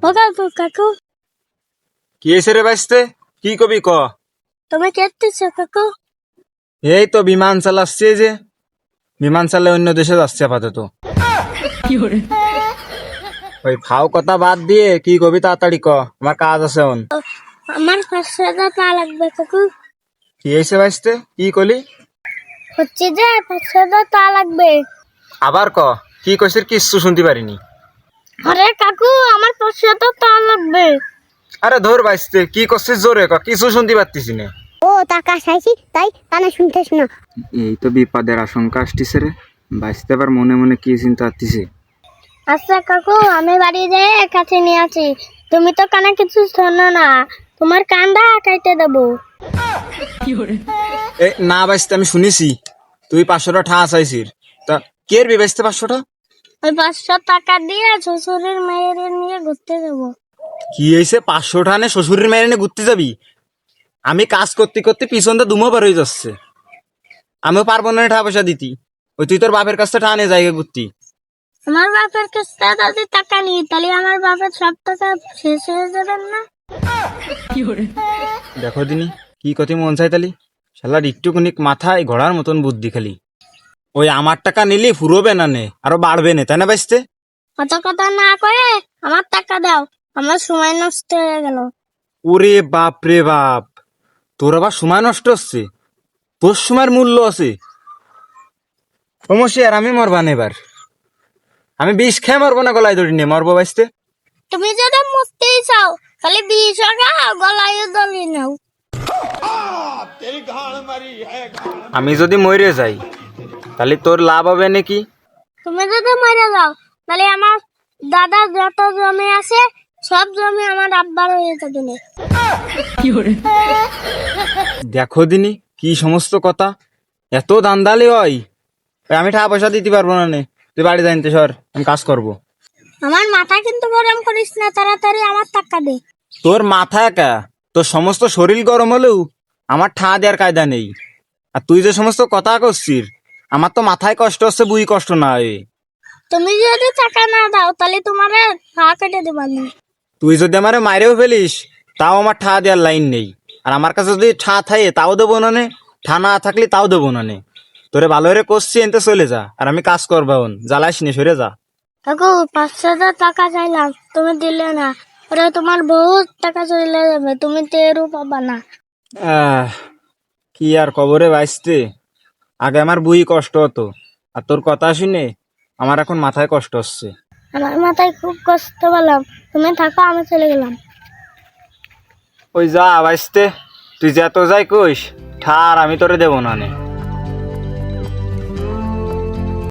ও কাকু কাকু কি হয়েছে রে বাইস্তে? কি কবি ক। তুমি কেটেছো কাকু? এই তো বিমান চালাচ্ছে, যে বিমান চালে অন্য দেশে যাচ্ছে আপাতত। ওই ফাও কথা বাদ দিয়ে কি কবি তাড়াতাড়ি ক, আমার কাজ আছে এখন। আমার 500 টাকা লাগবে কাকু। কি হয়েছে বাইস্তে? কি কলি? হচ্ছে যে 500 টাকা লাগবে। আবার ক, কি কইছিস কিচ্ছু শুনতে পারিনি। আরে কাকু আমার 500 টাকা লাগবে। আরে ধর বাইস্তে, কি করছিস জোরে ক, কিছু শুনতে পারতিস না। ও টাকা চাইছি তাই কানে শুনতেছ না। এই তো বিপদের আশঙ্কা আসতিছে রে। বাইস্তে আবার মনে মনে কি চিন্তা আসতিছে। আচ্ছা কাকু আমি বাড়ি যেয়ে কাছে নিয়ে আছি, তুমি তো কানে কিছু শোনো না, তোমার কানটা কাইতে দেবো। এ না বাইস্তে, আমি শুনেছি তুই 500টা ঠা চাইছিস। তা কে রে বাইস্তে 500টা? ওই 500 টাকা দিয়ে শ্বশুরের মেয়ের নিয়ে ঘুরতে যাবো। কি হয়েছে? 500টা নে শ্বশুরের মেয়ের নিয়ে ঘুরতে যাবি? আমি কাজ করতে করতে পিছনটা দুমো বার হয়ে যাচ্ছে, আমিও পারবো না টাকা পয়সা দিতি। ওই তুই তোর বাপের কাছ থেকে টাকা নিয়ে জায়গা ঘুরতি। আমার বাপের কাছে যদি টাকা নিই তাহলে আমার বাপের সব টাকা শেষ হয়ে যাবে না? দেখো দিনি কি কথা মন চাই তালি, শালার একটুকুনিক মাথায় ঘোড়ার মতন বুদ্ধি খালি। ওই আমার টাকা নিলি ফুরোবে না নে, আরো বাড়বে না, তাই না বাইস্তে? কত কথা না করে আমার টাকা দাও, আমার সময় নষ্ট হয়ে গেল। ওরে বাপ রে বাপ, তোর আবার সময় নষ্ট হচ্ছে? তোর সময়ের মূল্য আছে? সমস্যা আর আমি মরবা না এবার। আমি বিষ খেয়ে মরবো না, গলায় দড়ি নিয়ে মরবো বাইস্তে। তুমি যদি মরতেই চাও তাহলে 20 টাকা গলায় দড়ি নাও। আমি যদি মরে যাই তাহলে তোর লাভ হবে নাকি? তুমি যদি মরে যাও তাহলে আমার দাদার যত জমি আছে সব জমি আমার আব্বার হয়ে যাবে না। দেখো দিনি কি সমস্ত কথা, এত দান্দালি হয়? আমি টাকা পয়সা দিতে পারবো না নে, তুই বাড়ি জানতে সর, আমি কাজ করব। আমার মাথা কিন্তু গরম করিস না, তাড়াতাড়ি আমার টাকা দে। তোর মাথা একা, তোর সমস্ত শরীর গরম হলেও আমার ঠা দেওয়ার কায়দা নেই। আর তুই যে সমস্ত কথা করছিস, আমার তো মাথায় কষ্ট হচ্ছে, বুই কষ্ট না হয়। তুমি যদি টাকা না দাও তাহলে তোমার পা কেটে দেবা না। তুই যদি আমারে মাইরেও ফেলিস তাও আমার ঠা দেওয়ার লাইন নেই। আর আমার কাছে যদি ঠা থাকে তাও দেবো না নে, ঠা না থাকলে তাও দেবো না নে। তোরে ভালো করে করছি, এনতে চলে যা, আর আমি কাজ করবো, জ্বালাইস নি, সরে যা। কাকু 500 টাকা চাইলাম তুমি দিলে না, ওরা তোমার বহুত টাকা চলে যাবে, তুমি টেরও পাবা না। আহ, কি আর কবরে বাইসতে, আগে আমার বুই কষ্ট হতো, আর তোর কথা শুনে আমার এখন মাথায় কষ্ট হচ্ছে। আমার মাথায় খুব কষ্ট পেলাম, তুমি থাকো আমি চলে গেলাম। ওই যা বাইসতে, তুই যত যাই কইস ঠার আমি তোরে দেবো না নে।